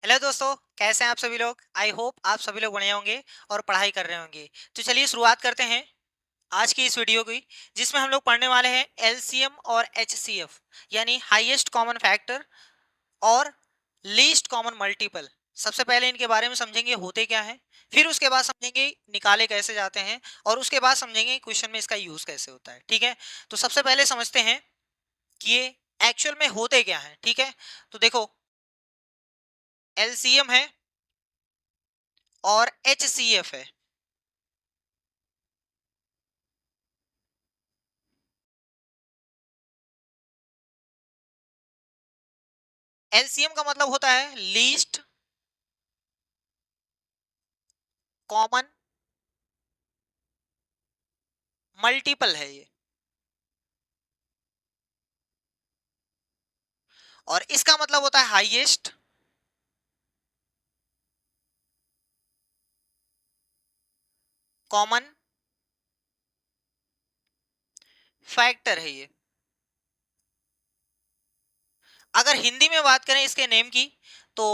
Hello दोस्तों, कैसे हैं आप सभी लोग। आई होप आप सभी लोग बढ़िया होंगे और पढ़ाई कर रहे होंगे। तो चलिए शुरुआत करते हैं आज की इस वीडियो की, जिसमें हम लोग पढ़ने वाले हैं एलसीएम और एचसीएफ, यानी हाईएस्ट कॉमन फैक्टर और लीस्ट कॉमन मल्टीपल। सबसे पहले इनके बारे में समझेंगे होते क्या है, फिर उसके बाद समझेंगे निकाले कैसे जाते हैं, और उसके बाद समझेंगे क्वेश्चन में इसका यूज कैसे होता है। ठीक है, तो सबसे पहले समझते हैं कि ये एक्चुअल में होते क्या है। ठीक है, तो देखो, एलसीएम है और एचसीएफ है। एलसीएम का मतलब होता है लीस्ट कॉमन मल्टीपल है ये, और इसका मतलब होता है हाईएस्ट कॉमन फैक्टर है ये। अगर हिंदी में बात करें इसके नेम की, तो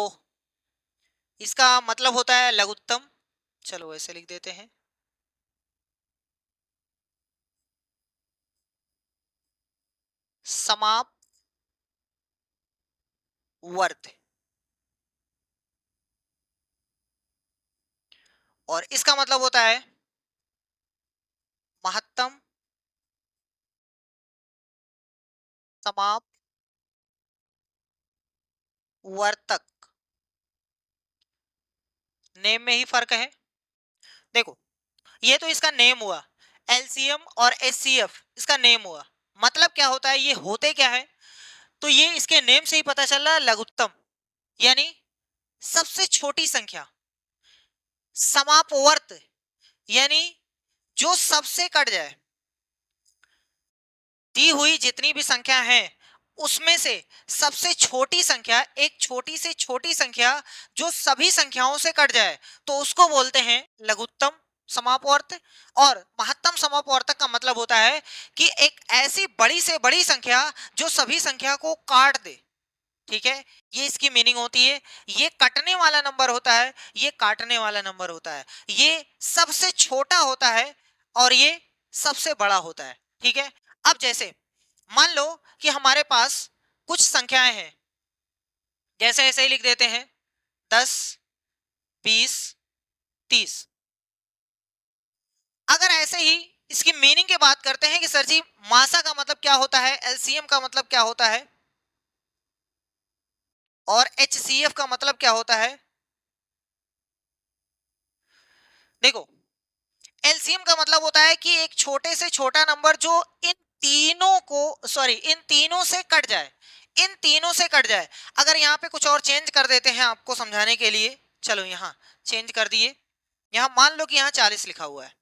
इसका मतलब होता है लघुत्तम। चलो ऐसे लिख देते हैं, समापवर्त। और इसका मतलब होता है महत्तम समापवर्तक। नेम में ही फर्क है। देखो, ये तो इसका नेम हुआ, एलसीएम और एचसीएफ इसका नेम हुआ। मतलब क्या होता है, ये होते क्या है, तो ये इसके नेम से ही पता चल रहा है, लघुत्तम यानी सबसे छोटी संख्या, समापवर्त यानी जो सबसे कट जाए, दी हुई जितनी भी संख्या है उसमें से सबसे छोटी संख्या, एक छोटी से छोटी संख्या जो सभी संख्याओं से कट जाए, तो उसको बोलते हैं लघुत्तम समापवर्त। और महत्तम समापवर्तक का मतलब होता है कि एक ऐसी बड़ी से बड़ी संख्या जो सभी संख्या को काट दे। ठीक है, ये इसकी मीनिंग होती है। ये कटने वाला नंबर होता है, ये काटने वाला नंबर होता है। ये सबसे छोटा होता है और ये सबसे बड़ा होता है। ठीक है, अब जैसे मान लो कि हमारे पास कुछ संख्याएं हैं, जैसे ऐसे ही लिख देते हैं 10, 20, 30। अगर ऐसे ही इसकी मीनिंग की बात करते हैं कि सर जी मासा का मतलब क्या होता है, एलसीएम का मतलब क्या होता है, और एचसीएफ का मतलब क्या होता है। देखो, एलसीएम का मतलब होता है कि एक छोटे से छोटा नंबर जो इन तीनों को, सॉरी, इन तीनों से कट जाए, इन तीनों से कट जाए। अगर यहाँ पे कुछ और चेंज कर देते हैं आपको समझाने के लिए, चलो यहाँ चेंज कर दिए। यहाँ मान लो कि यहाँ 40 लिखा हुआ है।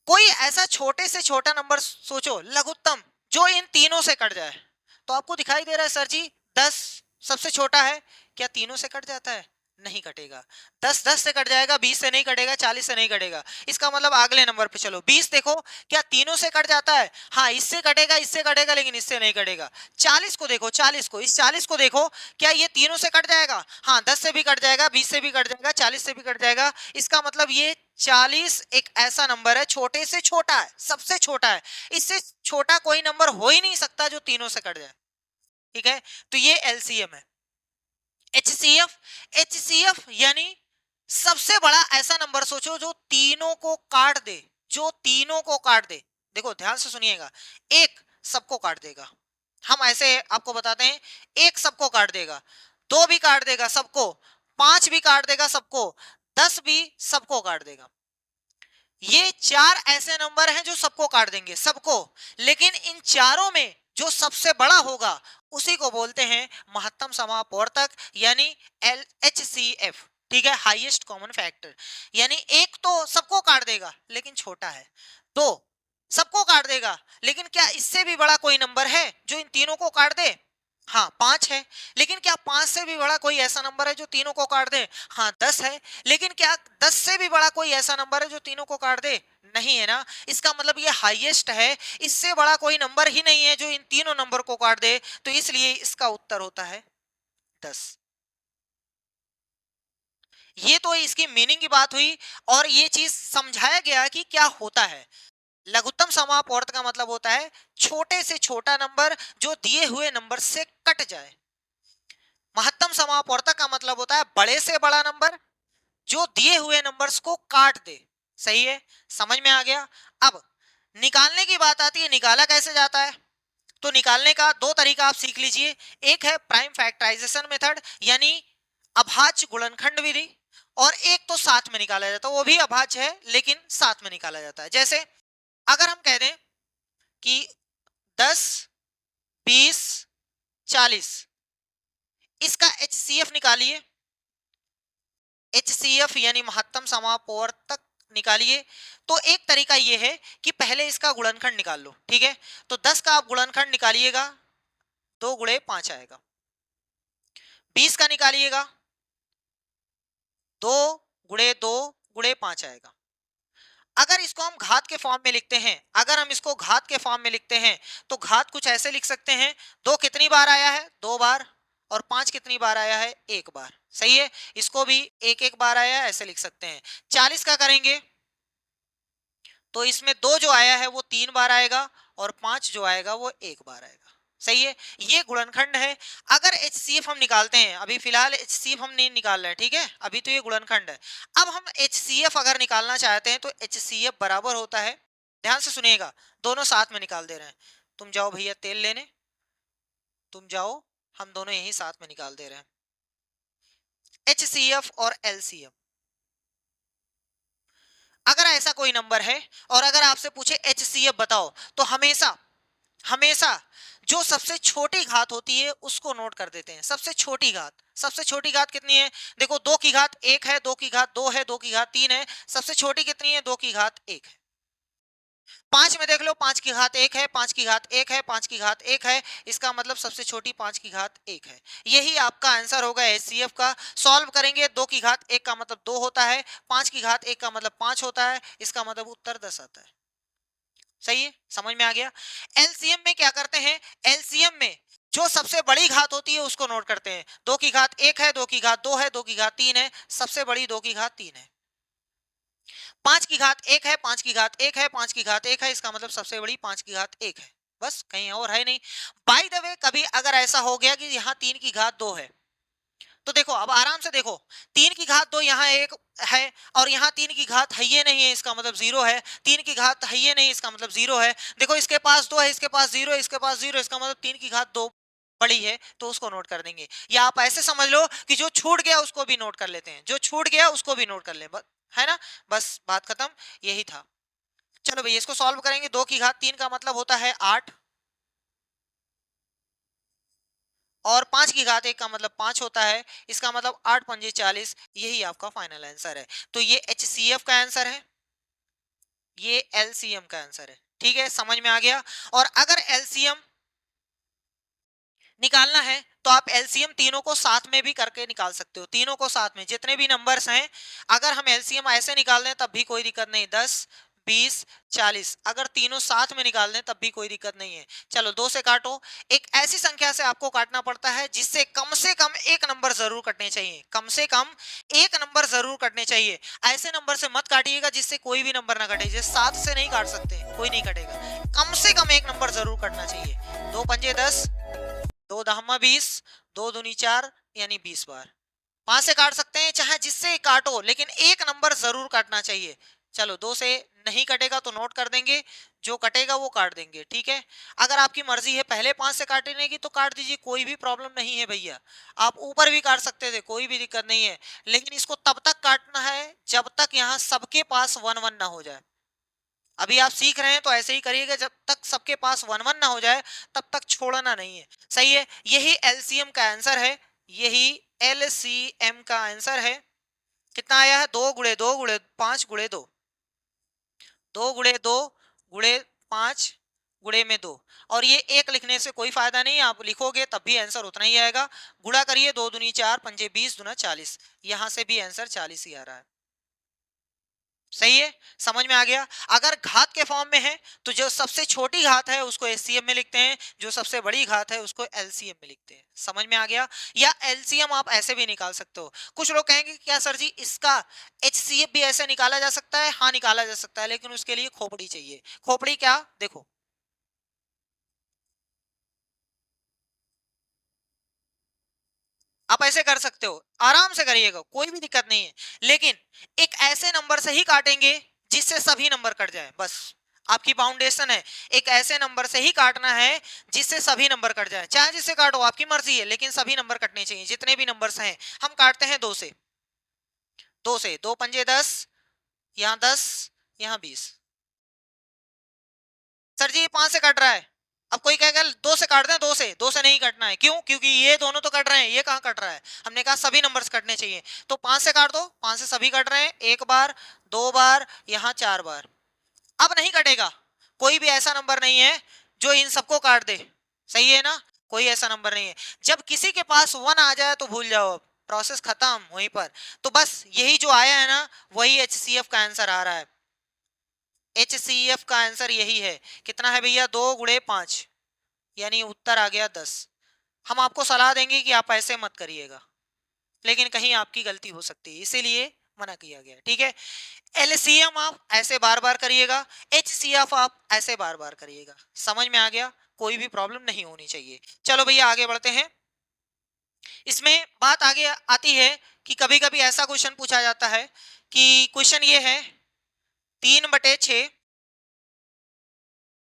कोई ऐसा छोटे से छोटा नंबर सोचो लघुत्तम जो इन तीनों से कट जाए, तो आपको दिखाई दे रहा है सर जी 10 सबसे छोटा है, क्या तीनों से कट जाता है, नहीं कटेगा। 10 10 से कट जाएगा, 20 से नहीं कटेगा, 40 से नहीं कटेगा। इसका मतलब अगले नंबर पे चलो, 20 देखो, क्या तीनों से कट जाता है, हाँ इससे कटेगा, इससे कटेगा, लेकिन इससे नहीं कटेगा। 40 को देखो, 40 को, इस 40 को देखो, क्या ये तीनों से कट जाएगा, हाँ 10 से भी कट जाएगा, 20 से भी कट जाएगा, 40 से भी कट जाएगा। इसका मतलब ये 40 एक ऐसा नंबर है, छोटे से छोटा है, सबसे छोटा है। इससे छोटा कोई नंबर हो ही नहीं सकता जो तीनों से कट जाए। ठीक है, तो ये एलसीएम है। एचसीएफ, एचसीएफ यानी सबसे बड़ा ऐसा नंबर सोचो जो तीनों को काट दे, जो तीनों को काट दे। देखो ध्यान से सुनिएगा, एक सबको काट देगा, हम ऐसे आपको बताते हैं, एक सबको काट देगा, दो भी काट देगा सबको, पांच भी काट देगा सबको, 10 भी सबको काट देगा। ये चार ऐसे नंबर हैं जो सबको काट देंगे, सबको। लेकिन इन चारों में जो सबसे बड़ा होगा उसी को बोलते हैं महत्तम समापवर्तक, यानी एल एच सी एफ। ठीक है, हाईएस्ट कॉमन फैक्टर, यानी एक तो सबको काट देगा लेकिन छोटा है, दो सबको काट देगा, लेकिन क्या इससे भी बड़ा कोई नंबर है जो इन तीनों को काट दे, हाँ 5 है। लेकिन क्या 5 से भी बड़ा कोई ऐसा नंबर है जो तीनों को काट दे, हाँ 10 है। लेकिन क्या 10 से भी बड़ा कोई ऐसा नंबर है जो तीनों को काट दे, नहीं है ना। इसका मतलब ये हाईएस्ट है, इससे बड़ा कोई नंबर ही नहीं है जो इन तीनों नंबर को काट दे, तो इसलिए इसका उत्तर होता है 10। ये तो इसकी मीनिंग की बात हुई और ये चीज समझाया गया कि क्या होता है। लघुत्तम समापवर्त का मतलब होता है छोटे से छोटा नंबर जो दिए हुए नंबर से कट जाए। महत्तम समापवर्तक का मतलब होता है बड़े से बड़ा नंबर जो दिए हुए नंबर्स को काट दे। सही है, समझ में आ गया। अब निकालने की बात आती है, निकाला कैसे जाता है? तो निकालने का दो तरीका आप सीख लीजिए। एक है प्राइम फैक्टराइजेशन मेथड यानी अभाज्य गुणनखंड विधि, और एक तो साथ में निकाला जाता है, वो भी अभाज्य है लेकिन साथ में निकाला जाता है। जैसे अगर हम कह दें कि 10, 20, 40, इसका HCF निकालिए। HCF यानी महत्तम समापवर्तक निकालिए। तो एक तरीका यह है कि पहले इसका गुणनखंड निकाल लो, ठीक है। तो 10 का आप गुणनखंड निकालिएगा, 2 गुणे 5 आएगा। 20 का निकालिएगा, 2 गुणे 2 गुणे 5 आएगा। अगर इसको हम घात के फॉर्म में लिखते हैं, अगर हम इसको घात के फॉर्म में लिखते हैं तो घात कुछ ऐसे लिख सकते हैं, 2 कितनी बार आया है? 2 बार। और 5 कितनी बार आया है? 1 बार। सही है, इसको भी एक एक बार आया है ऐसे लिख सकते हैं। 40 का करेंगे तो इसमें 2 जो आया है वो 3 बार आएगा और 5 जो आएगा वो 1 बार आएगा। सही है, ये गुणनखंड है। अगर HCF हम निकालते हैं, अभी फिलहाल HCF हम नहीं निकाल रहे हैं, ठीक है, अभी तो ये गुणनखंड है। अब हम HCF अगर निकालना चाहते हैं तो HCF बराबर होता है, ध्यान से सुनिएगा, दोनों साथ में निकाल दे रहे हैं। तुम जाओ भैया तेल लेने, तुम जाओ, हम दोनों यही साथ में निकाल दे रहे हैं। HCF और LCM, अगर ऐसा कोई नंबर है और अगर आपसे पूछे HCF बताओ, तो हमेशा हमेशा जो सबसे छोटी घात होती है उसको नोट कर देते हैं। सबसे छोटी घात, सबसे छोटी घात कितनी है? देखो 2 की घात 1 है, 2 की घात 2 है, 2 की घात 3 है। सबसे छोटी कितनी है? 2 की घात 1 है। 5 में देख लो, 5 की घात 1 है, 5 की घात 1 है, 5 की घात 1 है, इसका मतलब सबसे छोटी 5 की घात 1 है। यही आपका आंसर होगा HCF का। सॉल्व करेंगे, 2 की घात 1 का मतलब 2 होता है, 5 की घात 1 का मतलब 5 होता है, इसका मतलब उत्तर 10 आता है। सही है, समझ में आ गया। एलसीएम में क्या करते हैं? एलसीएम में जो सबसे बड़ी घात होती है उसको नोट करते हैं। 2 की घात 1 है, 2 की घात 2 है, 2 की घात 3 है, सबसे बड़ी 2 की घात 3 है। 5 की घात 1 है, 5 की घात 1 है, 5 की घात 1 है, इसका मतलब सबसे बड़ी 5 की घात 1 है, बस, कहीं और है नहीं। बाय द वे, कभी अगर ऐसा हो गया कि यहाँ 3 की घात 2 है, तो देखो अब आराम से देखो, 3 की घात 2 यहाँ एक है और यहाँ 3 की घात है ये नहीं है, इसका मतलब 0 है। 3 की घात है ये नहीं, इसका मतलब 0 है। देखो इसके पास 2 है, इसके पास 0 है, इसके पास 0 है, इसका मतलब 3 की घात 2 बड़ी है, तो उसको नोट कर देंगे। या आप ऐसे समझ लो कि जो छूट गया उसको भी नोट कर लेते हैं, जो छूट गया उसको भी नोट कर ले, है ना, बस बात खत्म, यही था। चलो भैया इसको सॉल्व करेंगे। 2 की घात 3 का मतलब होता है 8 और 5 की घात 1 का मतलब 5 होता है, इसका मतलब 8 पंजे 40, यही आपका फाइनल आंसर है। तो ये HCF का आंसर है, ये LCM का आंसर है। ठीक है, समझ में आ गया। और अगर LCM निकालना है तो आप LCM तीनों को साथ में भी करके निकाल सकते हो, तीनों को साथ में, जितने भी नंबर्स हैं अगर हम LCM ऐसे निकाल दें तब भी कोई दिक्कत नहीं। 10, 20, 40 अगर तीनों साथ में निकाल दें तब भी कोई दिक्कत नहीं है। चलो 2 से काटो। एक ऐसी संख्या से आपको काटना पड़ता है जिससे कम से कम एक नंबर जरूर कटने चाहिए, कम से कम एक नंबर जरूर कटने चाहिए। ऐसे नंबर से मत काटिएगा जिससे कोई भी नंबर ना कटे, जैसे 7 से नहीं काट सकते, कोई नहीं कटेगा, कम से कम एक नंबर जरूर कटना चाहिए। 2 पंजे 10, 2 दहमा 20, 2 दूनी 4 यानी 20 बार। 5 से काट सकते हैं, चाहे जिससे काटो, लेकिन एक नंबर जरूर काटना चाहिए। चलो 2 से नहीं कटेगा तो नोट कर देंगे, जो कटेगा वो काट देंगे। ठीक है, अगर आपकी मर्जी है पहले 5 से काटने की तो काट दीजिए, कोई भी प्रॉब्लम नहीं है भैया। आप ऊपर भी काट सकते थे, कोई भी दिक्कत नहीं है, लेकिन इसको तब तक काटना है जब तक यहाँ सबके पास 1 1 ना हो जाए। अभी आप सीख रहे हैं तो ऐसे ही करिएगा, जब तक सबके पास 1 1 ना हो जाए तब तक छोड़ना नहीं है। सही है, यही LCM का आंसर है, यही LCM का आंसर है। कितना आया है? 2 गुणे 2 गुणे 5 गुणे 2, 2 गुणे 2 गुणे 5 गुणे में 2, और ये एक लिखने से कोई फायदा नहीं, आप लिखोगे तब भी आंसर उतना ही आएगा। गुणा करिए, 2 दूनी 4 पंजे 20 दूना 40, यहां से भी आंसर 40 ही आ रहा है। सही है, समझ में आ गया। अगर घात के फॉर्म में है तो जो सबसे छोटी घात है उसको एचसीएफ में लिखते हैं, जो सबसे बड़ी घात है उसको एलसीएम में लिखते हैं। समझ में आ गया। या एलसीएम आप ऐसे भी निकाल सकते हो। कुछ लोग कहेंगे क्या सर जी इसका एचसीएफ भी ऐसे निकाला जा सकता है? हाँ निकाला जा सकता है, लेकिन उसके लिए खोपड़ी चाहिए। खोपड़ी क्या, देखो आप ऐसे कर सकते हो, आराम से करिएगा, कोई भी दिक्कत नहीं है। लेकिन एक ऐसे नंबर से ही काटेंगे जिससे सभी नंबर कट जाए, बस आपकी फाउंडेशन है। एक ऐसे नंबर से ही काटना है जिससे सभी नंबर कट जाए, चाहे जिससे काटो आपकी मर्जी है, लेकिन सभी नंबर कटने चाहिए। जितने भी नंबर्स हैं हम काटते हैं दो से, दो से, दो पंजे 10, यहाँ 10, यहाँ 20। सर जी ये 5 से कट रहा है। अब कोई कहेगा दो से काट दें, दो से नहीं कटना है। क्यों? क्योंकि ये दोनों तो कट रहे हैं, ये कहाँ कट रहा है? हमने कहा सभी नंबर्स कटने चाहिए, तो 5 से काट दो, 5 से सभी कट रहे हैं। एक बार, दो बार, यहाँ 4 बार। अब नहीं कटेगा, कोई भी ऐसा नंबर नहीं है जो इन सबको काट दे। सही है ना, कोई ऐसा नंबर नहीं है। जब किसी के पास 1 आ जाए तो भूल जाओ, प्रोसेस खत्म वहीं पर। तो बस यही जो आया है ना, वही एचसीएफ का आंसर आ रहा है। एचसीएफ का आंसर यही है। कितना है भैया? 2 × 5, यानी उत्तर आ गया 10। हम आपको सलाह देंगे कि आप ऐसे मत करिएगा, लेकिन कहीं आपकी गलती हो सकती है, इसीलिए मना किया गया। ठीक है, एलसीएम आप ऐसे बार बार करिएगा, एचसीएफ आप ऐसे बार बार करिएगा। समझ में आ गया, कोई भी प्रॉब्लम नहीं होनी चाहिए। चलो भैया आगे बढ़ते हैं। इसमें बात आगे आती है कि कभी कभी ऐसा क्वेश्चन पूछा जाता है कि क्वेश्चन ये है 3/6,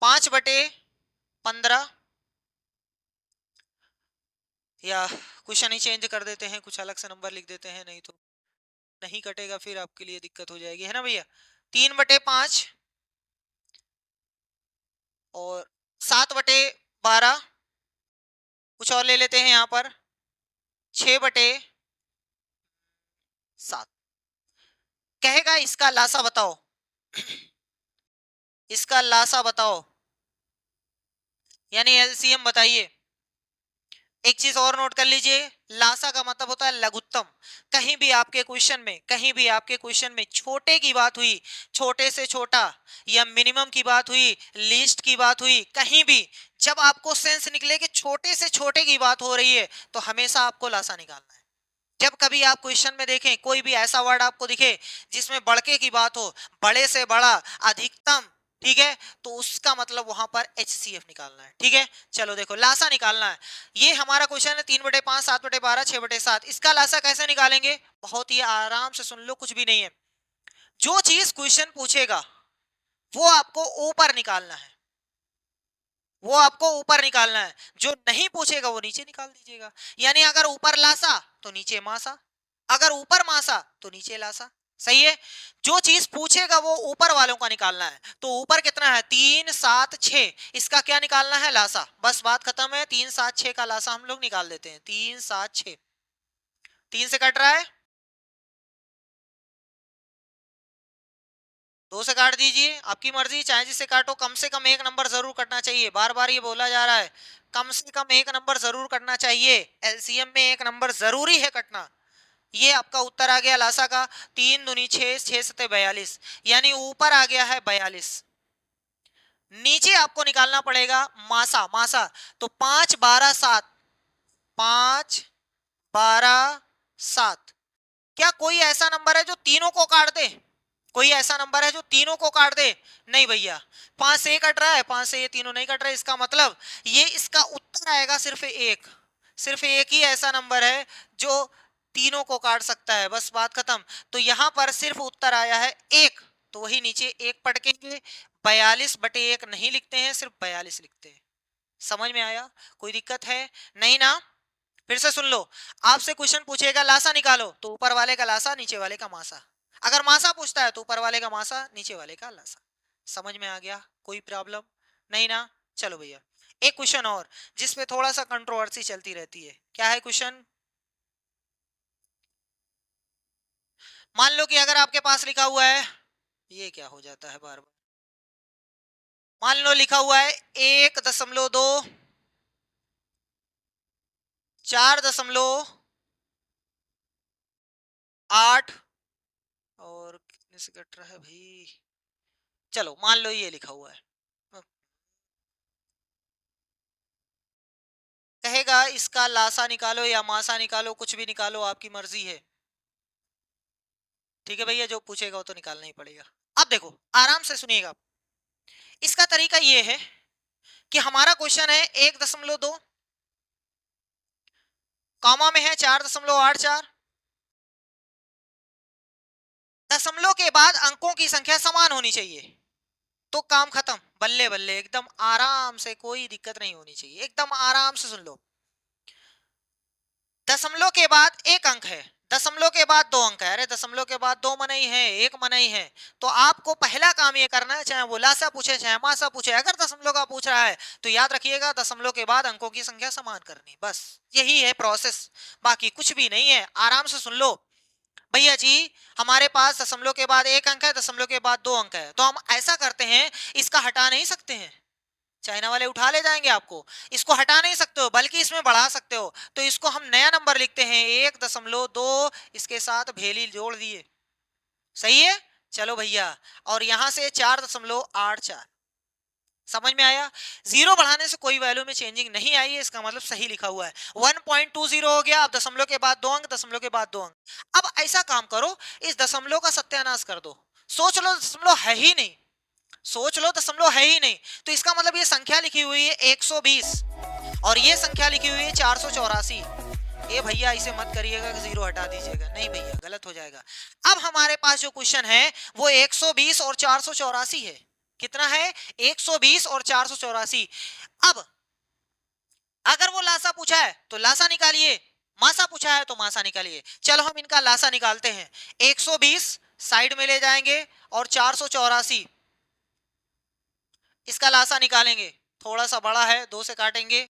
5/15, या क्वेश्चन ही चेंज कर देते हैं, कुछ अलग से नंबर लिख देते हैं, नहीं तो नहीं कटेगा, फिर आपके लिए दिक्कत हो जाएगी, है ना भैया। 3/5 और 7/12, कुछ और ले लेते हैं यहाँ पर 6/7। कहेगा इसका लासा बताओ, इसका लासा बताओ, यानी एलसीएम बताइए। एक चीज और नोट कर लीजिए, लासा का मतलब होता है लघुत्तम। कहीं भी आपके क्वेश्चन में, कहीं भी आपके क्वेश्चन में छोटे की बात हुई, छोटे से छोटा, या मिनिमम की बात हुई, लीस्ट की बात हुई, कहीं भी जब आपको सेंस निकले कि छोटे से छोटे की बात हो रही है, तो हमेशा आपको लासा निकालना है। जब कभी आप क्वेश्चन में देखें कोई भी ऐसा वर्ड आपको दिखे जिसमें बढ़के की बात हो, बड़े से बड़ा, अधिकतम, ठीक है, तो उसका मतलब वहां पर एचसीएफ निकालना है। ठीक है, चलो देखो लासा निकालना है। ये हमारा क्वेश्चन है 3/5, 7/12, 6/7। इसका लासा कैसे निकालेंगे? बहुत ही आराम से सुन लो, कुछ भी नहीं है। जो चीज क्वेश्चन पूछेगा वो आपको ऊपर निकालना है, वो आपको ऊपर निकालना है। जो नहीं पूछेगा वो नीचे निकाल दीजिएगा। यानी अगर ऊपर लासा तो नीचे मासा, अगर ऊपर मासा तो नीचे लासा। सही है, जो चीज पूछेगा वो ऊपर वालों का निकालना है। तो ऊपर कितना है? 3, 7, 6, इसका क्या निकालना है? लासा। बस बात खत्म है, 3, 7, 6 का लासा हम लोग निकाल देते हैं। 3, 7, 6, 3 से कट रहा है, 2 से काट दीजिए, आपकी मर्जी, चाहे जिससे काटो। कम से कम एक नंबर जरूर कटना चाहिए, बार बार ये बोला जा रहा है, कम से कम एक नंबर जरूर कटना चाहिए। एलसीएम में एक नंबर जरूरी है कटना। ये आपका उत्तर आ गया लासा का। 3 दूनी 6, 6 सते 42, यानी ऊपर आ गया है 42। नीचे आपको निकालना पड़ेगा मासा, मासा। तो 5, 12, 7, 5, 12, 7। क्या कोई ऐसा नंबर है जो तीनों को काट दे? कोई ऐसा नंबर है जो तीनों को काट दे? नहीं भैया। 5 से ये कट रहा है, 5 से ये तीनों नहीं कट रहे, इसका मतलब ये इसका उत्तर आएगा सिर्फ एक। सिर्फ एक ही ऐसा नंबर है जो तीनों को काट सकता है, बस बात खत्म। तो यहां पर सिर्फ उत्तर आया है एक, तो वही नीचे एक पटकेंगे। 42/1 नहीं लिखते हैं, सिर्फ 42 लिखते हैं। समझ में आया? कोई दिक्कत है? नहीं ना? फिर से सुन लो, आपसे क्वेश्चन पूछेगा लासा निकालो, तो ऊपर वाले का लासा, नीचे वाले का मासा। अगर मासा पूछता है तो ऊपर वाले का मासा, नीचे वाले का लासा। समझ में आ गया? कोई प्रॉब्लम नहीं ना? चलो भैया एक क्वेश्चन और, जिसपे थोड़ा सा कंट्रोवर्सी चलती रहती है। क्या है क्वेश्चन? मान लो कि अगर आपके पास लिखा हुआ है, ये क्या हो जाता है बार बार, मान लो लिखा हुआ है 1.2, 4.8 और से कट रहा है भाई, चलो मान लो ये लिखा हुआ है, कहेगा इसका लासा निकालो या मासा निकालो, कुछ भी निकालो, आपकी मर्जी है। ठीक है भैया, जो पूछेगा वो तो निकालना ही पड़ेगा। अब देखो आराम से सुनिएगा, इसका तरीका ये है कि हमारा क्वेश्चन है 1.2, कॉमा में है 4.84, दशमलव के बाद अंकों की संख्या समान होनी चाहिए, तो काम खत्म, बल्ले बल्ले, एकदम आराम से, कोई दिक्कत नहीं होनी चाहिए, एकदम आराम से सुन लो। दशमलव के बाद एक अंक है, दशमलव के बाद दो अंक है, अरे दशमलव के बाद दो मनई है, एक मनई है, तो आपको पहला काम ये करना है, चाहे वो लासा पूछे चाहे मासा पूछे, अगर दशमलव का पूछ रहा है तो याद रखिएगा दशमलव के बाद अंकों की संख्या समान करनी, बस यही है प्रोसेस, बाकी कुछ भी नहीं है। आराम से सुन लो भैया जी, हमारे पास दशमलव के बाद एक अंक है, दशमलव के बाद दो अंक है, तो हम ऐसा करते हैं, इसका हटा नहीं सकते हैं, चाइना वाले उठा ले जाएंगे आपको, इसको हटा नहीं सकते हो बल्कि इसमें बढ़ा सकते हो, तो इसको हम नया नंबर लिखते हैं 1.2, इसके साथ भेली जोड़ दिए, सही है। चलो भैया, और यहां से 4.84, समझ में आया, जीरो बढ़ाने से कोई वैल्यू में चेंजिंग नहीं आई है, इसका मतलब सही लिखा हुआ है। 1.20 हो गया, अब दशमलव के बाद दो अंक, दशमलव के बाद दो अंक। अब ऐसा काम करो, इस दशमलव का सत्यानाश कर दो, सोच लो दशमलव है ही नहीं, सोच लो दशमलव है ही नहीं, तो इसका मतलब ये संख्या लिखी हुई है 120 और ये संख्या लिखी हुई है 484, ये भैया इसे मत करिएगा कि जीरो हटा दीजिएगा, नहीं भैया गलत हो जाएगा। अब हमारे पास जो क्वेश्चन है वो 120 और 484 है, कितना है 120 और 484। अब अगर वो लासा पूछा है तो लासा निकालिए, मासा पूछा है तो मासा निकालिए, चलो हम इनका लासा निकालते हैं। 120 साइड में ले जाएंगे और 484 इसका लासा निकालेंगे, थोड़ा सा बड़ा है, दो से काटेंगे,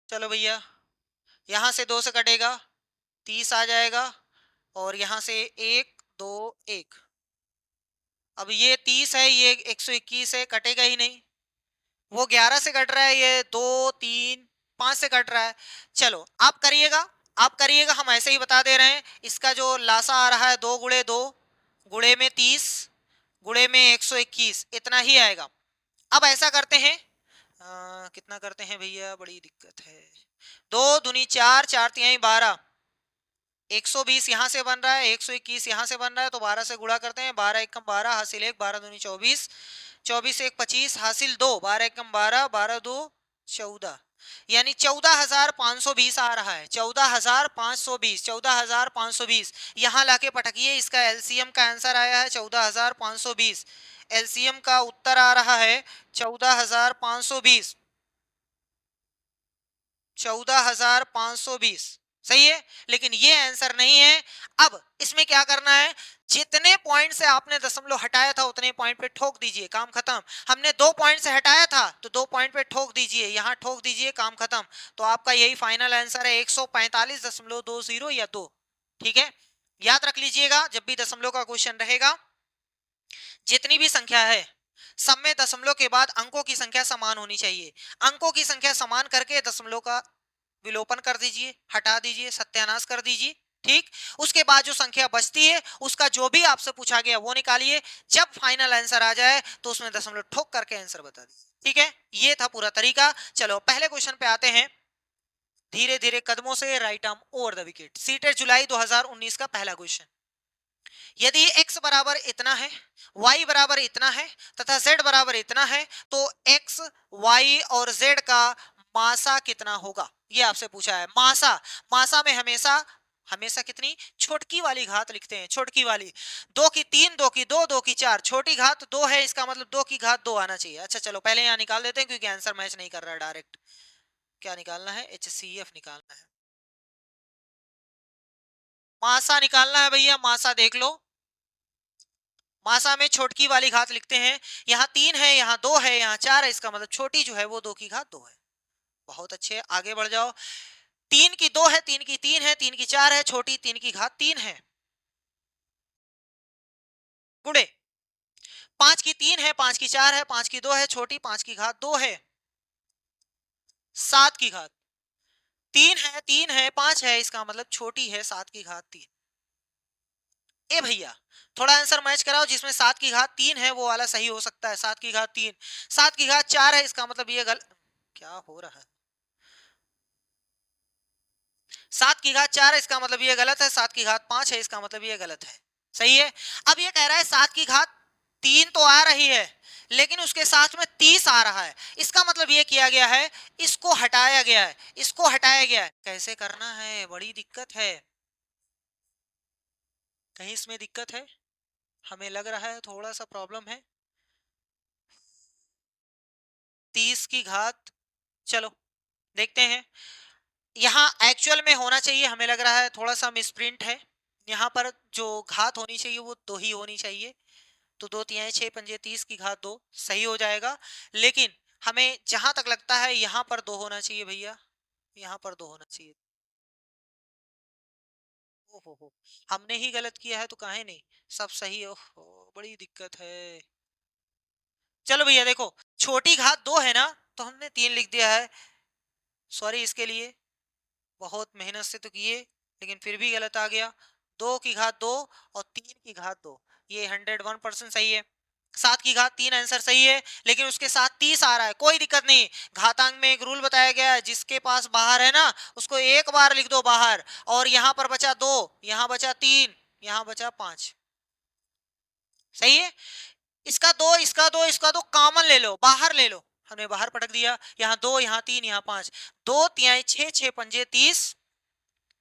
चलो भैया यहां से दो से कटेगा 30 आ जाएगा, और यहां से एक दो एक, अब ये 30 है, ये 121 है, कटेगा ही नहीं, वो 11 से कट रहा है, ये 2 3 5 से कट रहा है। चलो आप करिएगा, आप करिएगा, हम ऐसे ही बता दे रहे हैं, इसका जो लासा आ रहा है 2 गुणे 2 गुणे में 30 गुणे में 121, इतना ही आएगा। अब ऐसा करते हैं, कितना करते हैं भैया, बड़ी दिक्कत है, 2 दूनी 4, 4 तिहाई 12, 120 यहाँ से बन रहा है, 121 यहाँ से बन रहा है, तो 12 से गुणा करते हैं, 12 एकम 12 हासिल 1, 12 दूनी 24, 24 एक 25 हासिल 2, 12 एकम 12, 12 दो 14, यानी 14,520 आ रहा है, 14,520, 14,520 यहाँ लाके पटकिए, इसका एलसीएम का आंसर आया है 14,520, एलसीएम का उत्तर आ रहा है 14,520, 14,520, सही है, लेकिन ये आंसर नहीं है। अब इसमें क्या करना है, जितने पॉइंट से आपने दशमलव हटाया था उतने पॉइंट पे ठोक दीजिए, काम खत्म। हमने 2 पॉइंट से हटाया था तो 2 पॉइंट पे ठोक दीजिए, यहां ठोक दीजिए, काम खत्म। तो आपका यही फाइनल आंसर है 145.20 या 2, ठीक है। याद रख लीजिएगा, जब भी दशमलव का क्वेश्चन रहेगा, जितनी भी संख्या है सब में दशमलव के बाद अंकों की संख्या समान होनी चाहिए, अंकों की संख्या समान करके दशमलव का विलोपन कर दीजिए, हटा दीजिए, सत्यानाश कर दीजिए, ठीक। उसके बाद जो संख्या बचती है उसका जो भी आपसे पूछा गया वो निकालिए, जब फाइनल आंसर आ जाए तो उसमें दशमलव ठोक करके आंसर बता दीजिए, ठीक है। ये था पूरा तरीका। चलो पहले क्वेश्चन पे आते हैं, धीरे धीरे कदमों से, right arm over the wicket, CTET जुलाई 2019 का पहला क्वेश्चन। यदि x बराबर इतना है, y बराबर इतना है तथा z बराबर इतना है, तो x, y और z का मासा कितना होगा, ये आपसे पूछा है। मासा, मासा में हमेशा हमेशा कितनी छोटकी वाली घात लिखते हैं, छोटकी वाली, 2 की 3, 2 की 2, 2 की 4, छोटी घात 2 है, इसका मतलब 2 की घात 2 आना चाहिए। अच्छा चलो पहले यहाँ निकाल देते हैं क्योंकि आंसर मैच नहीं कर रहा डायरेक्ट, क्या निकालना है, HCF निकालना है, मासा निकालना है भैया, मासा देख लो, मासा में छोटकी वाली घात लिखते हैं, यहाँ 3 है, यहाँ 2 है, यहाँ 4 है, इसका मतलब छोटी जो है वो 2 की घात 2 है। बहुत अच्छे, आगे बढ़ जाओ, 3 की 2 है, 3 की 3 है, 3 की 4 है, छोटी 3 की घात 3 है, गुणे 5 की 3 है, 5 की 4 है, 5 की 2 है, छोटी 5 की घात 2 है, 7 की घात 3 है, 3 है, 5 है, इसका मतलब छोटी है 7 की घात 3, ए भैया थोड़ा आंसर मैच कराओ, जिसमें 7 की घात 3 है वो वाला सही हो सकता है। 7 की घात 3, 7 की घात 4 है, इसका मतलब ये गलत। क्या हो रहा है? 7 की घात 4 है, इसका मतलब ये गलत है। 7 की घात 5 है, इसका मतलब ये गलत है। सही है। अब ये कह रहा है 7 की घात 3 तो आ रही है, लेकिन उसके साथ में 30 आ रहा है। इसका मतलब ये किया गया है, इसको हटाया गया है, इसको हटाया गया है। कैसे करना है, बड़ी दिक्कत है। कहीं इसमें दिक्कत है, हमें लग रहा है थोड़ा सा प्रॉब्लम है। 30 की घात, चलो देखते हैं। यहाँ एक्चुअल में होना चाहिए, हमें लग रहा है थोड़ा सा मिसप्रिंट है। यहाँ पर जो घात होनी चाहिए वो 2 ही होनी चाहिए। तो 2 तिहाई 6 पंजे 30 की घात 2 सही हो जाएगा। लेकिन हमें जहां तक लगता है यहाँ पर 2 होना चाहिए भैया, यहाँ पर 2 होना चाहिए। ओहो, हमने ही गलत किया है तो काहे नहीं, सब सही। ओहो, बड़ी दिक्कत है। चलो भैया देखो, छोटी घात 2 है ना, तो हमने 3 लिख दिया है। सॉरी इसके लिए, बहुत मेहनत से तो किए, लेकिन फिर भी गलत आ गया। 2 की घात 2 और 3 की घात 2, ये 101% सही है। 7 की घात 3 आंसर सही है, लेकिन उसके साथ 30 आ रहा है, कोई दिक्कत नहीं। घातांक में एक रूल बताया गया है, जिसके पास बाहर है ना उसको एक बार लिख दो बाहर। और यहाँ पर बचा 2, यहाँ बचा 3, यहाँ बचा 5। सही है। इसका दो कॉमन ले लो, बाहर ले लो। हमने बाहर पटक दिया, यहाँ 2, यहाँ 3, यहाँ 5। 2 तिहाई 6, 6 पंजे 30।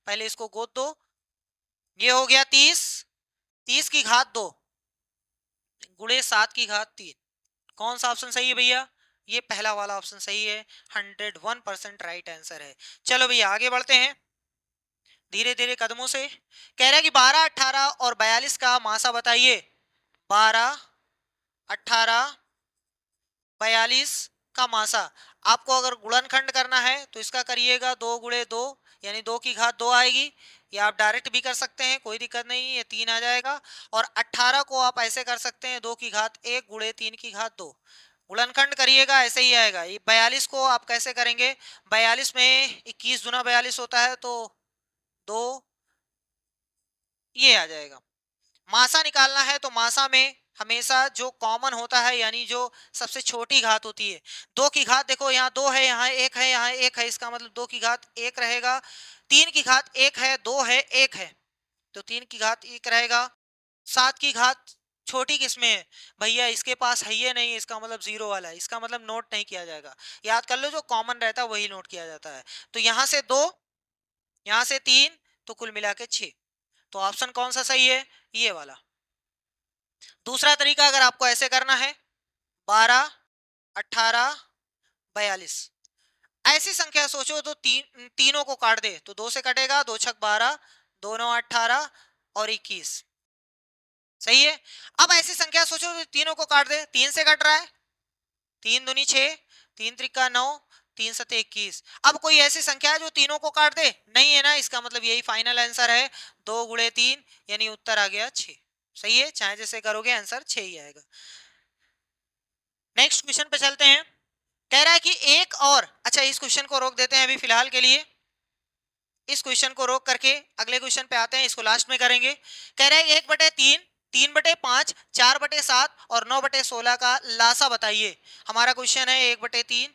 पहले इसको गोद दो, ये हो गया 30। 30 की घात 2 गुणे 7 की घात 3। कौन सा ऑप्शन सही है भैया? ये पहला वाला ऑप्शन सही है, 101% राइट आंसर है। चलो भैया आगे बढ़ते हैं धीरे धीरे कदमों से। कह रहा है कि 12, 18 और 42 का मासा बताइए। 12, 18, 42 का मासा। आपको अगर गुणनखंड करना है तो इसका करिएगा 2 गुणे 2, यानी 2 की घात 2 आएगी। या आप डायरेक्ट भी कर सकते हैं, कोई दिक्कत नहीं, ये 3 आ जाएगा। और 18 को आप ऐसे कर सकते हैं, 2 की घात 1 गुणे 3 की घात 2। गुणनखंड करिएगा ऐसे ही आएगा। ये 42 को आप कैसे करेंगे? 42 में 21 दुना 42 होता है, तो 2 ये आ जाएगा। मासा निकालना है तो मासा में हमेशा जो कॉमन होता है, यानी जो सबसे छोटी घात होती है। 2 की घात देखो, यहाँ 2 है, यहाँ 1 है, यहाँ 1 है, इसका मतलब 2 की घात 1 रहेगा। 3 की घात 1 है, 2 है, 1 है, तो 3 की घात 1 रहेगा। 7 की घात छोटी किसमें है भैया? इसके पास है ये नहीं, इसका मतलब 0 वाला है, इसका मतलब नोट नहीं किया जाएगा। याद कर लो, जो कॉमन रहता है वही नोट किया जाता है। तो यहाँ से 2, यहाँ से 3, तो कुल मिला के 6। तो ऑप्शन कौन सा सही है? ये वाला। दूसरा तरीका अगर आपको ऐसे करना है, 12, 18, 42 ऐसी संख्या सोचो तो तीनों को काट दे तो 2 से कटेगा, 2 छक 12, 2 9 18 और 21। सही है। अब ऐसी संख्या सोचो तो तीनों को काट दे, 3 से कट रहा है, 3 दूनी 6, 3 त्रिका 9, 3 सते 21। अब कोई ऐसी संख्या है जो तीनों को काट दे? नहीं है ना, इसका मतलब यही फाइनल आंसर है, 2 गुणे 3, यानी उत्तर आ गया 6। सही है, चाहे जैसे करोगे आंसर 6 ही आएगा। नेक्स्ट क्वेश्चन पे चलते हैं। कह रहा है कि एक और, अच्छा इस क्वेश्चन को रोक देते हैं अभी फिलहाल के लिए। इस क्वेश्चन को रोक करके अगले क्वेश्चन पे आते हैं, इसको लास्ट में करेंगे। कह रहा है 1/3, 3/5, 4/7 और 9/16 का लासा बताइए। हमारा क्वेश्चन है 1/3,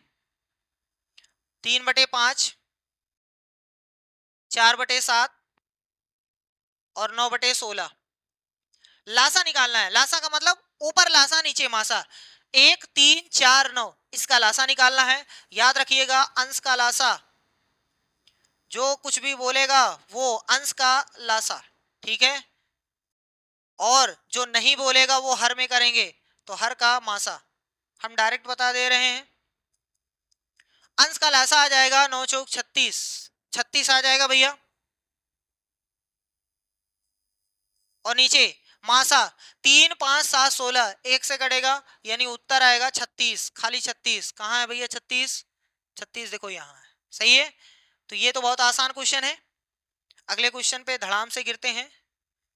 3/5, 4/7 और 9/16। लासा निकालना है। लासा का मतलब ऊपर लासा नीचे मासा। 1, 3, 4, 9 इसका लासा निकालना है। याद रखिएगा, अंश का लासा, जो कुछ भी बोलेगा वो अंश का लासा, ठीक है। और जो नहीं बोलेगा वो हर में करेंगे, तो हर का मासा। हम डायरेक्ट बता दे रहे हैं, अंश का लासा आ जाएगा 9 चौक 36, 36 आ जाएगा भैया। और नीचे मासा 3, 5, 7, 16 एक से कटेगा, यानी उत्तर आएगा 36, खाली 36। कहाँ है भैया 36? 36 देखो यहाँ है। सही है। तो ये तो बहुत आसान क्वेश्चन है। अगले क्वेश्चन पे धड़ाम से गिरते हैं।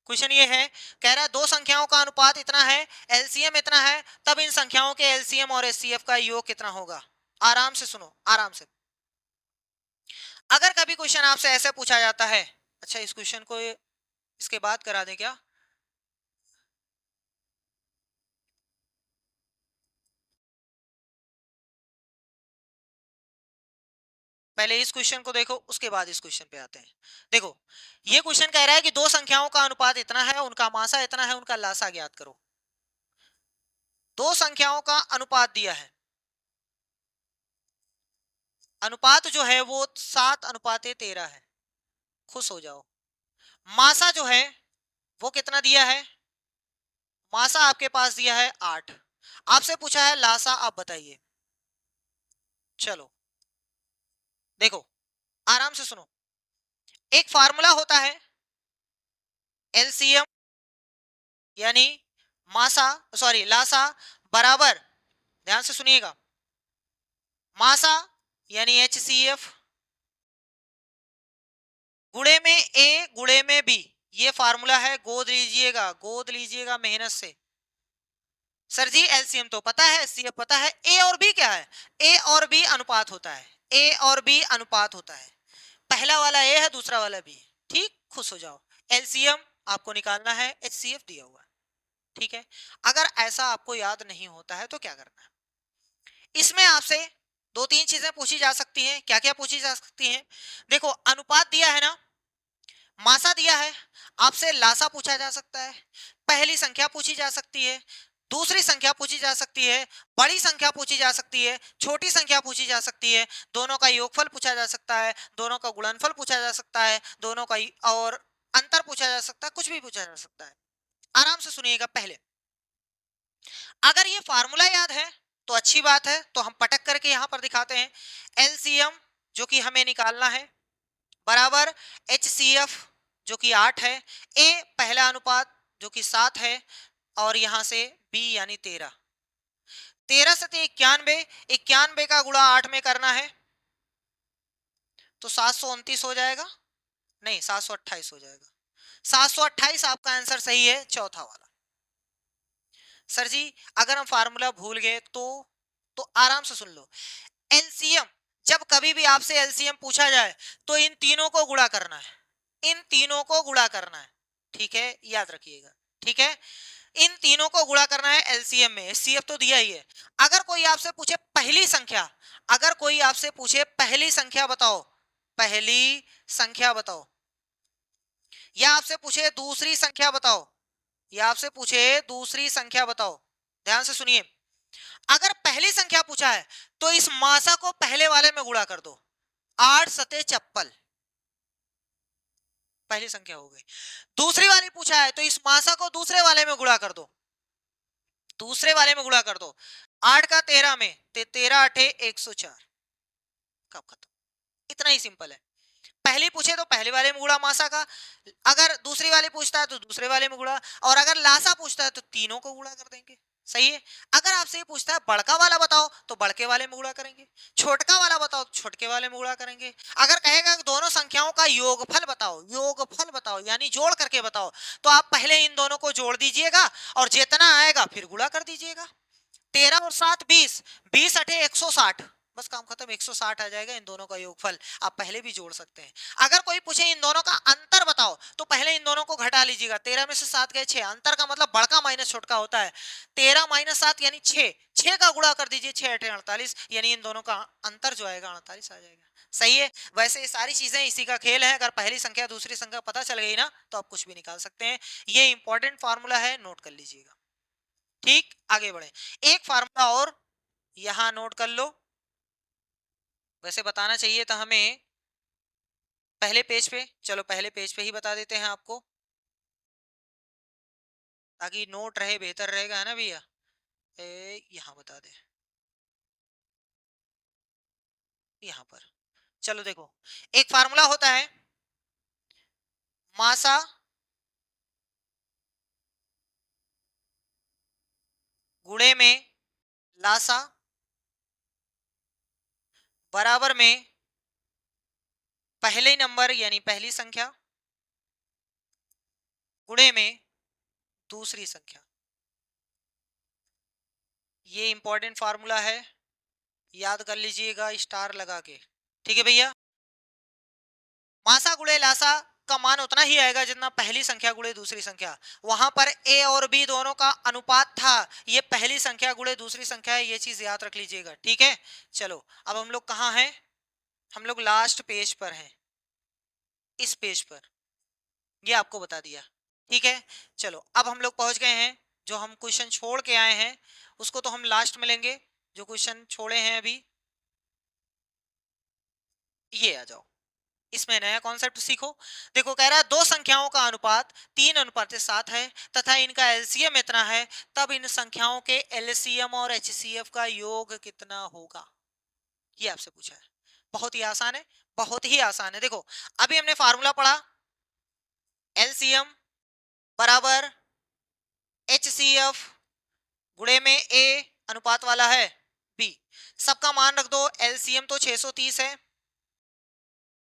क्वेश्चन ये है, कह रहा है दो संख्याओं का अनुपात इतना है, एलसीएम इतना है, तब इन संख्याओं के एलसीएम और एचसीएफ का योग कितना होगा? आराम से सुनो, आराम से। अगर कभी क्वेश्चन आपसे ऐसे पूछा जाता है, अच्छा इस क्वेश्चन को इसके बाद करा दें क्या? पहले इस क्वेश्चन को देखो, उसके बाद इस क्वेश्चन पे आते हैं। देखो ये क्वेश्चन कह रहा है कि दो संख्याओं का अनुपात इतना है, उनका मासा इतना है, उनका लासा ज्ञात करो। दो संख्याओं का अनुपात दिया है, अनुपात जो है वो 7:13 है। खुश हो जाओ। मासा जो है वो कितना दिया है, मासा आपके पास दिया है 8। आपसे पूछा है लासा, आप बताइए। चलो देखो आराम से सुनो। एक फार्मूला होता है एलसीएम यानी मासा, सॉरी लासा बराबर, ध्यान से सुनिएगा, मासा यानी HCF गुणे में ए गुणे में बी। ये फार्मूला है, गोद लीजिएगा, गोद लीजिएगा मेहनत से। सर जी एलसीएम तो पता है, एचसीएफ पता है, ए और बी क्या है, ए और बी अनुपात होता है, ए और बी अनुपात होता है। पहला वाला ए है, दूसरा वाला बी। ठीक, खुश हो जाओ। एलसीएम आपको निकालना है, एचसीएफ दिया हुआ है। ठीक है, अगर ऐसा आपको याद नहीं होता है तो क्या करना है, इसमें आपसे दो तीन चीजें पूछी जा सकती हैं। क्या क्या पूछी जा सकती हैं, देखो अनुपात दिया है ना, मासा दिया है, आपसे लासा पूछा जा सकता है, पहली संख्या पूछी जा सकती है, दूसरी संख्या पूछी जा सकती है, बड़ी संख्या पूछी जा सकती है, छोटी संख्या पूछी जा सकती है, दोनों का योगफल पूछा जा सकता है, दोनों का गुणनफल पूछा जा सकता है, दोनों का और अंतर पूछा जा सकता है, कुछ भी पूछा जा सकता है। आराम से सुनिएगा। पहले अगर ये फार्मूला याद है तो अच्छी बात है, तो हम पटक करके यहां पर दिखाते हैं। एलसीएम जो कि हमें निकालना है बराबर HCF जो कि 8 है, ए पहला अनुपात जो कि 7 है, और यहां से B यानी 13। 13 से 91, 91 का गुणा 8 में करना है तो 729 हो जाएगा, नहीं 728 हो जाएगा। 728 आपका आंसर सही है, चौथा वाला। सर जी अगर हम फार्मूला भूल गए तो आराम से सुन लो। एलसीएम, जब कभी भी आपसे एलसीएम पूछा जाए तो इन तीनों को गुणा करना है, इन तीनों को गुणा करना है। ठीक है, याद रखिएगा। ठीक है, इन तीनों को गुणा करना है एलसीएम में। एचसीएफ तो दिया ही है। अगर कोई आपसे पूछे पहली संख्या, अगर कोई आपसे पूछे पहली संख्या बताओ, पहली संख्या बताओ, या आपसे पूछे दूसरी संख्या बताओ, या आपसे पूछे दूसरी संख्या बताओ, ध्यान से सुनिए। अगर पहली संख्या पूछा है तो इस मासा को पहले वाले में गुणा कर दो, 8 सते चप्पल, पहली संख्या हो गई। दूसरी वाली पूछा है तो इस मासा को दूसरे वाले में गुणा कर दो, दूसरे वाले में गुणा कर दो, 8 का 13 में, 13 8 104, कब खत्म। इतना ही सिंपल है। पहली पूछे तो पहले वाले में गुणा मासा का, अगर दूसरी वाली पूछता है तो दूसरे वाले में गुणा, और अगर लासा पूछता है तो तीनों को गुणा कर देंगे। सही है। अगर आपसे ये पूछता है बड़का वाला बताओ तो बड़के वाले में गुणा करेंगे, छोटका वाला बताओ तो छोटके वाले में गुणा करेंगे। अगर कहेगा कि दोनों संख्याओं का योगफल बताओ, योगफल बताओ यानी जोड़ करके बताओ, तो आप पहले इन दोनों को जोड़ दीजिएगा और जितना आएगा फिर गुणा कर दीजिएगा। 13 और 7 20, 20 8 160, बस काम खत्म। 160 आ जाएगा इन दोनों का योगफल। आप पहले भी जोड़ सकते हैं। अगर कोई पूछे इन दोनों का अंतर बताओ तो पहले इन दोनों को घटा लीजिएगा। 13 में से 7 गए 6, अंतर का मतलब बड़का माइनस छोटका होता है। 13 माइनस 7 यानी 6, 6 का गुणा कर दीजिए, 6 8 48, यानी इन दोनों का अंतर जो आएगा 48 आ जाएगा। सही है। वैसे ये सारी चीजें इसी का खेल है। अगर पहली संख्या दूसरी संख्या पता चल गई ना तो आप कुछ भी निकाल सकते हैं। ये इंपॉर्टेंट फार्मूला है, नोट कर लीजिएगा। ठीक, आगे बढ़े। एक फार्मूला और यहां नोट कर लो। वैसे बताना चाहिए था हमें पहले पेज पे, चलो पहले पेज पे ही बता देते हैं आपको, ताकि नोट रहे, बेहतर रहेगा, है ना भैया। यहां बता दे, यहां पर। चलो देखो, एक फार्मूला होता है मासा गुणे में लासा बराबर में पहले नंबर यानी पहली संख्या गुणे में दूसरी संख्या। ये इंपॉर्टेंट फार्मूला है, याद कर लीजिएगा स्टार लगा के। ठीक है भैया। मासा गुणे लासा का मान उतना ही आएगा जितना पहली संख्या गुणे दूसरी संख्या। वहां पर ए और बी दोनों का अनुपात था, ये पहली संख्या गुणे दूसरी संख्या है, ये चीज याद रख लीजिएगा। ठीक है, चलो अब हम लोग कहाँ हैं, हम लोग लास्ट पेज पर हैं, इस पेज पर, ये आपको बता दिया। ठीक है, चलो अब हम लोग पहुंच गए हैं, जो हम क्वेश्चन छोड़ के आए हैं उसको तो हम लास्ट में लेंगे, जो क्वेश्चन छोड़े हैं अभी, ये आ जाओ, इसमें नया कॉन्सेप्ट सीखो। देखो कह रहा है दो संख्याओं का अनुपात 3:7 है तथा इनका एलसीएम इतना है, तब इन संख्याओं के एलसीएम और एचसीएफ का योग कितना होगा, ये आपसे पूछा है। बहुत ही आसान है, बहुत ही आसान है। देखो अभी हमने फार्मूला पढ़ा, एलसीएम बराबर एचसीएफ गुणे में ए अनुपात वाला है बी, सबका मान रख दो, एलसीएम तो 630 है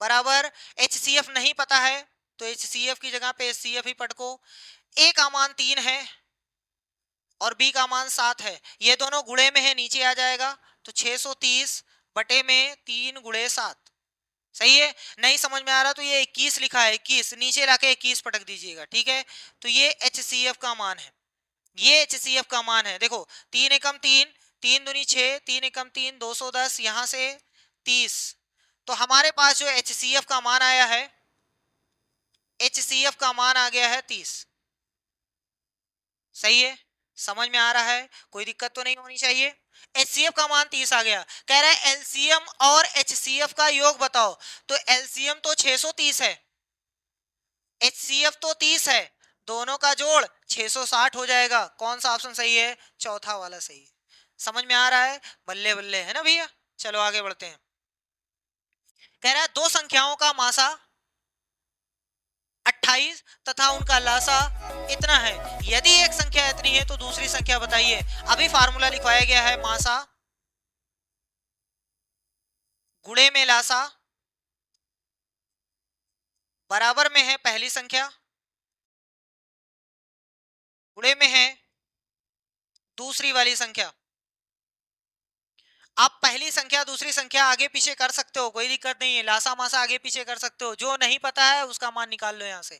बराबर, एचसीएफ नहीं पता है तो एचसीएफ की जगह पे एचसीएफ ही पटको, ए का मान 3 है और बी का मान 7 है, ये दोनों गुणे में है, नीचे आ जाएगा, तो 630 बटे में 3 गुणे 7, सही है। नहीं समझ में आ रहा तो ये 21 लिखा है, 21 नीचे लाके 21 पटक दीजिएगा, ठीक है। तो ये एचसीएफ का मान है, ये एचसीएफ का मान है। देखो 3 एकम 3, 3 दूनी 6, 3 एकम 3, 210, यहां से 30, तो हमारे पास जो एचसीएफ का मान आया है, एचसीएफ का मान आ गया है 30, सही है, समझ में आ रहा है, कोई दिक्कत तो नहीं होनी चाहिए। एचसीएफ का मान 30 आ गया, कह रहा है एलसीएम और एचसीएफ का योग बताओ, तो एलसीएम तो 630 है, एचसीएफ तो 30 है, दोनों का जोड़ 660 हो जाएगा। कौन सा ऑप्शन सही है, चौथा वाला सही है। समझ में आ रहा है, बल्ले बल्ले है ना भैया। चलो आगे बढ़ते हैं, कह रहा है दो संख्याओं का मासा 28 तथा उनका लासा इतना है, यदि एक संख्या इतनी है तो दूसरी संख्या बताइए। अभी फार्मूला लिखवाया गया है, मासा गुणे में लासा बराबर में है पहली संख्या गुणे में है दूसरी वाली संख्या। आप पहली संख्या दूसरी संख्या आगे पीछे कर सकते हो, कोई दिक्कत नहीं है, लासा मासा आगे पीछे कर सकते हो, जो नहीं पता है उसका मान निकाल लो यहां से।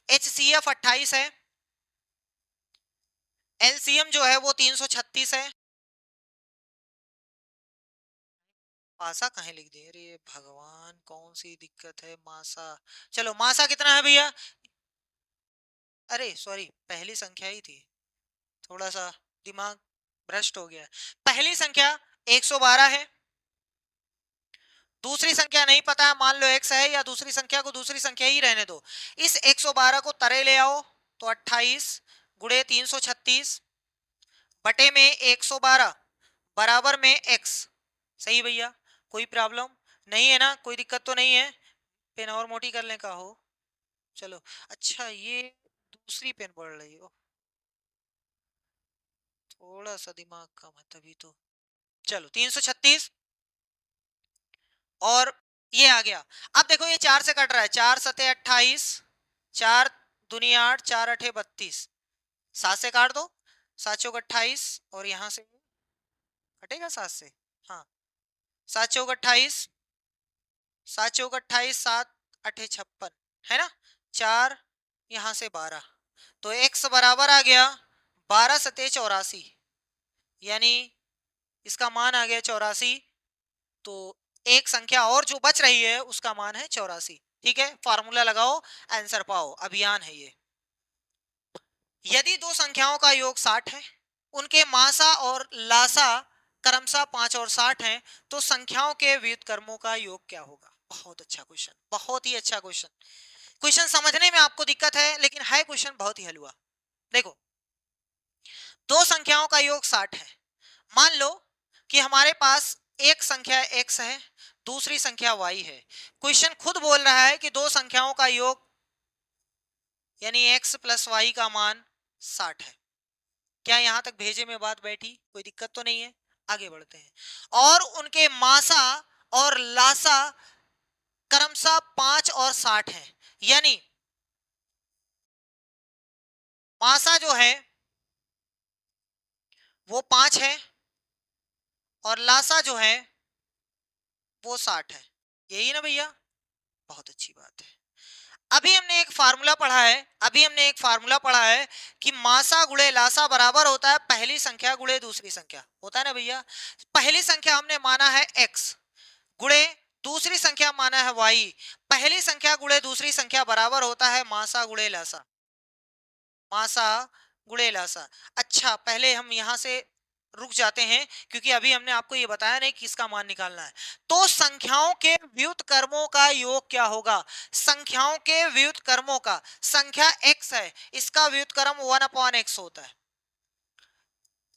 एचसीएफ 28 है, एलसीएम जो है वो 336 है, मासा कहाँ लिख दिए, अरे भगवान कौन सी दिक्कत है, मासा, चलो मासा कितना है भैया, अरे सॉरी पहली संख्या ही थी, थोड़ा सा दिमाग भ्रष्ट हो गया। पहली संख्या 112 है, दूसरी संख्या नहीं पता है, मान लो x है, या दूसरी संख्या को दूसरी संख्या ही रहने दो, इस 112 को तरे ले आओ, तो 28 गुणे 336 बटे में 112 बराबर में x, सही भैया, कोई प्रॉब्लम नहीं है ना, कोई दिक्कत तो नहीं है, पेन और मोटी करने का हो, चलो अच्छा ये दूसरी पेन पढ़ रही हो, थोड़ा सा दिमाग कम है तभी तो, चलो 336 और ये आ गया। अब देखो ये 4 से कट रहा है, 4 सते 28, 4 दूनी 8, 4 अठे 32, 7 से काट दो, 7 चौक 28 और यहां से कटेगा 7 से, हाँ 7 चौक 28, 7 चौक 28, 7 अठे 56 है ना, 4 यहां से 12, तो x बराबर आ गया 12 सते 84, यानी इसका मान आ गया 84, तो एक संख्या और जो बच रही है उसका मान है 84, ठीक है, फार्मूला लगाओ आंसर पाओ, अभियान है ये। यदि दो संख्याओं का योग 60 है, उनके मासा और लासा क्रमशः 5 और 60 हैं, तो संख्याओं के व्युत्क्रमों का योग क्या होगा। बहुत अच्छा क्वेश्चन, बहुत ही अच्छा क्वेश्चन, क्वेश्चन समझने में आपको दिक्कत है लेकिन है क्वेश्चन बहुत ही हलवा। देखो दो संख्याओं का योग 60 है, मान लो कि हमारे पास एक संख्या x है, दूसरी संख्या y है, क्वेश्चन खुद बोल रहा है कि दो संख्याओं का योग यानी x प्लस वाई का मान 60 है। क्या यहां तक भेजे में बात बैठी, कोई दिक्कत तो नहीं है, आगे बढ़ते हैं। और उनके मासा और लासा क्रमशः 5 और 60 है, यानी मासा जो है वो 5 है और लासा जो है वो 60 है, यही ना भैया, बहुत अच्छी बात है। अभी हमने एक फार्मूला पढ़ा है, अभी हमने एक फार्मूला पढ़ा है कि मासा गुणे लासा बराबर होता है पहली संख्या गुणे दूसरी संख्या, होता है ना भैया। पहली संख्या हमने माना है x गुणे दूसरी संख्या माना है y, पहली संख्या गुणे दूसरी संख्या बराबर होता है मासा गुणे लासा, मासा गुणे लासा। अच्छा, पहले हम यहां से रुक जाते हैं क्योंकि अभी हमने आपको ये बताया नहीं किसका मान निकालना है। तो संख्याओं के व्युत्क्रमों का योग क्या होगा? संख्याओं के व्युत्क्रमों का, संख्या x है, इसका व्युत्क्रम 1/x होता है।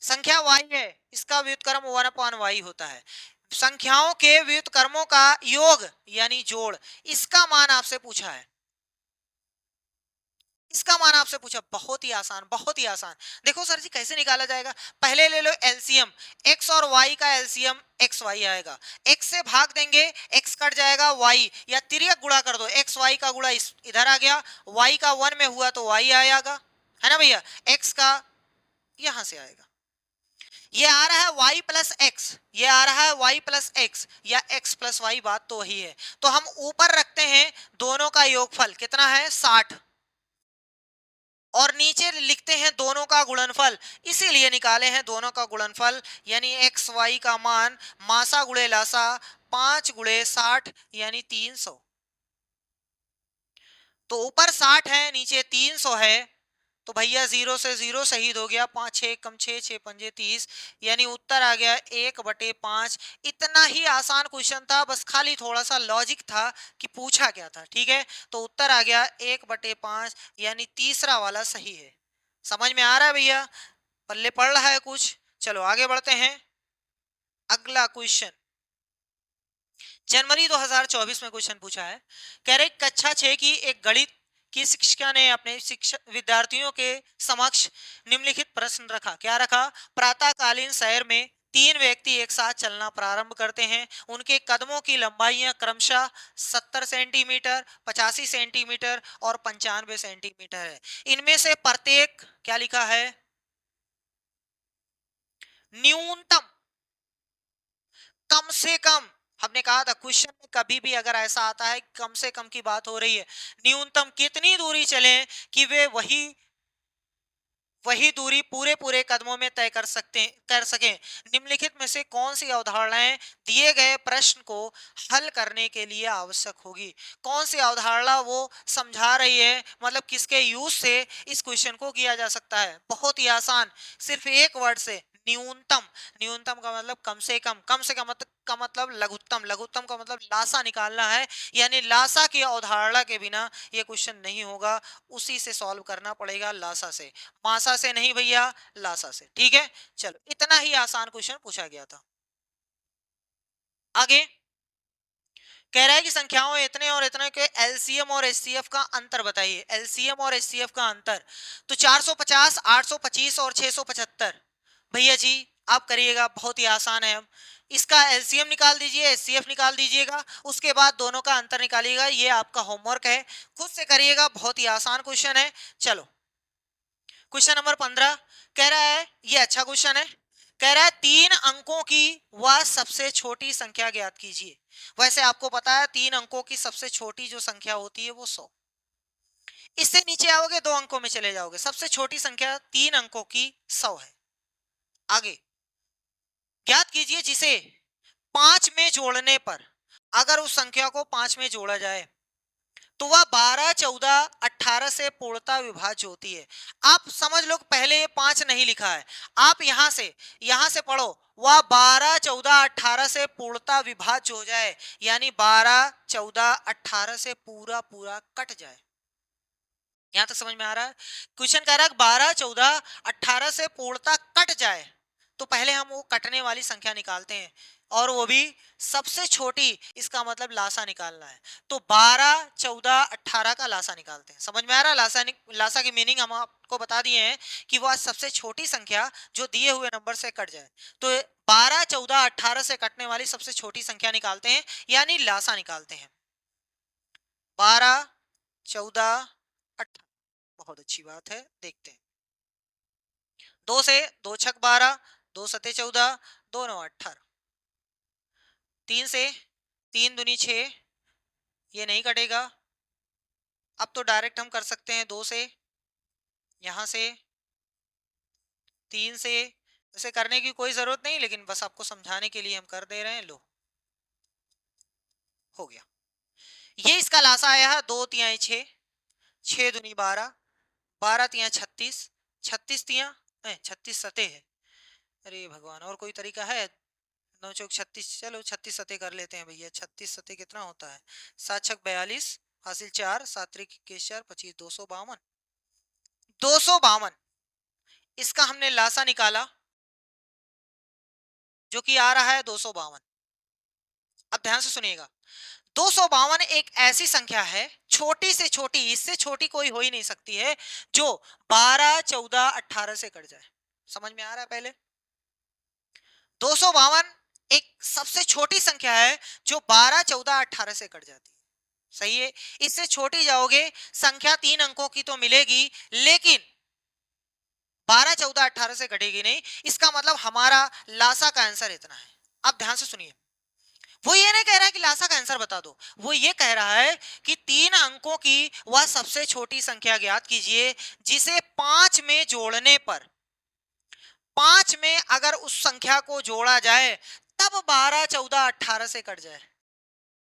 संख्या y है, इसका व्युत्क्रम 1/y होता है। संख्याओं के व्युत्क्रमों का योग यानी जोड़, इसका मान आपसे पूछा है, इसका मान आपसे पूछा। बहुत ही आसान, बहुत ही आसान। देखो सर जी कैसे निकाला जाएगा, पहले ले लो एलसीएम, x और y का एलसीएम एक्स वाई आएगा, x से भाग देंगे, x कट जाएगा, y या तिर्यक गुणा कर दो, x y का गुणा इधर आ गया, y का 1 में हुआ तो y आएगा, है ना भैया, x का यहां से आएगा, ये आ रहा है y प्लस एक्स, ये आ रहा है y प्लस एक्स या x प्लस वाई, बात तो वही है। तो हम ऊपर रखते हैं दोनों का योगफल कितना है 60, और नीचे लिखते हैं दोनों का गुणनफल, इसीलिए निकाले हैं दोनों का गुणनफल, यानी एक्स वाई का मान मासा गुणे लासा 5 गुणे 60 यानी 300। तो ऊपर 60 है, नीचे 300 है, तो भैया 0 से 0 शहीद हो गया, 5 6 कम 6 6 पंजे 30, यानी उत्तर आ गया 1/5। इतना ही आसान क्वेश्चन था, बस खाली थोड़ा सा लॉजिक था कि पूछा क्या था, ठीक है। तो उत्तर आ गया 1/5, यानी तीसरा वाला सही है। समझ में आ रहा है भैया, पल्ले पड़ रहा है कुछ? चलो आगे बढ़ते हैं। अगला क्वेश्चन जनवरी 2024 में क्वेश्चन पूछा है, कह रहे कक्षा 6 की एक गणित की शिक्षिका ने अपने शिक्षक विद्यार्थियों के समक्ष निम्नलिखित प्रश्न रखा। क्या रखा? प्रातःकालीन सैर में तीन व्यक्ति एक साथ चलना प्रारंभ करते हैं, उनके कदमों की लंबाइयां क्रमशः 70 सेंटीमीटर, 85 सेंटीमीटर और 95 सेंटीमीटर है। इनमें से प्रत्येक क्या लिखा है? न्यूनतम, कम से कम। हमने कहा था क्वेश्चन में कभी भी अगर ऐसा आता है कम से कम की बात हो रही है, न्यूनतम कितनी दूरी चले कि वे वही दूरी पूरे पूरे कदमों में तय कर सकें। निम्नलिखित में से कौन सी अवधारणाएं दिए गए प्रश्न को हल करने के लिए आवश्यक होगी? कौन सी अवधारणा वो समझा रही है, मतलब किसके यूज से इस क्वेश्चन को किया जा सकता है? बहुत ही आसान, सिर्फ एक वर्ड से, न्यूनतम। न्यूनतम का मतलब कम से कम, कम से कम का मतलब लघुत्तम, लघुत्तम का मतलब लासा निकालना है, यानी लासा की अवधारणा के बिना ये क्वेश्चन नहीं होगा, उसी से सॉल्व करना पड़ेगा, लासा से, मासा से नहीं भैया, लासा से, ठीक है। चलो इतना ही आसान क्वेश्चन पूछा गया था। आगे कह रहा है कि संख्याओं इतने और इतने के एलसीएम और एचसीएफ का अंतर बताइए। एलसीएम और एचसीएफ का अंतर, तो 450, 825 और 675। भैया जी आप करिएगा, बहुत ही आसान है। हम इसका एलसीएम निकाल दीजिए, एचसीएफ निकाल दीजिएगा, उसके बाद दोनों का अंतर निकालिएगा। ये आपका होमवर्क है, खुद से करिएगा, बहुत ही आसान क्वेश्चन है। चलो क्वेश्चन नंबर 15 कह रहा है, ये अच्छा क्वेश्चन है, कह रहा है 3 अंकों की वह सबसे छोटी संख्या ज्ञात कीजिए। वैसे आपको पता है 3 अंकों की सबसे छोटी जो संख्या होती है वो 100। इससे नीचे आओगे 2 अंकों में चले जाओगे, सबसे छोटी संख्या 3 अंकों की 100 है। आगे ज्ञात कीजिए जिसे 5 में जोड़ने पर, अगर उस संख्या को 5 में जोड़ा जाए तो वह 12, 14, 18 से पूर्णता विभाज्य होती है। आप समझ लो पहले ये 5 नहीं लिखा है, आप यहां से पढ़ो, वह 12, 14, 18 से पूर्णता विभाज्य हो जाए, यानी 12, 14, 18 से पूरा पूरा कट जाए। यहां तक समझ में आ रहा है? क्वेश्चन कह रहा है 12, 14, 18 से पूर्णता कट जाए, तो पहले हम वो कटने वाली संख्या निकालते हैं, और वो भी सबसे छोटी, इसका मतलब लासा निकालना है। तो 12, 14, 18 का लासा निकालते हैं। समझ में आ रहा है? लासा की मीनिंग हम आपको बता दिए हैं कि वह सबसे छोटी संख्या जो दिए हुए नंबर से कट जाए। तो 12, 14, 18 से कटने वाली सबसे छोटी संख्या निकालते हैं, यानी लासा निकालते हैं। 12, 14, 18, बहुत अच्छी बात है, देखते हैं। 2 से 2 छक 12, 2 सते 14, 2 9 18, 3 से 3 दूनी 6, ये नहीं कटेगा। अब तो डायरेक्ट हम कर सकते हैं 2 से, यहां से 3 से, इसे करने की कोई जरूरत नहीं, लेकिन बस आपको समझाने के लिए हम कर दे रहे हैं। लो हो गया। ये इसका लासा आया है 2 तिहाई 6, 6 दूनी 12, 12 तिहाई 36, 36 तिहाई 36 सतह है। अरे भगवान, और कोई तरीका है? 9 चौक 36, चलो 36 सतह कर लेते हैं भैया। 36 सतह कितना होता है? 7 छक 42, हासिल 4, 7 त्रिक 21 4 25, 252। 252 इसका हमने लासा निकाला जो कि आ रहा है 252। अब ध्यान से सुनिएगा, 252 एक ऐसी संख्या है, छोटी से छोटी, इससे छोटी कोई हो ही नहीं सकती है, जो 12 14 18 से कट जाए। समझ में आ रहा है? पहले 252 एक सबसे छोटी संख्या है जो 12 14 18 से कट जाती है। सही है? इससे छोटी जाओगे संख्या 3 अंकों की तो मिलेगी, लेकिन 12 14 18 से कटेगी नहीं। इसका मतलब हमारा लासा का आंसर इतना है। अब ध्यान से सुनिए, वो ये नहीं कह रहा है कि लासा का आंसर बता दो, वो ये कह रहा है कि 3 अंकों की वह सबसे छोटी संख्या ज्ञात कीजिए जिसे 5 में जोड़ने पर, 5 में अगर उस संख्या को जोड़ा जाए तब 12 14 18 से कट जाए।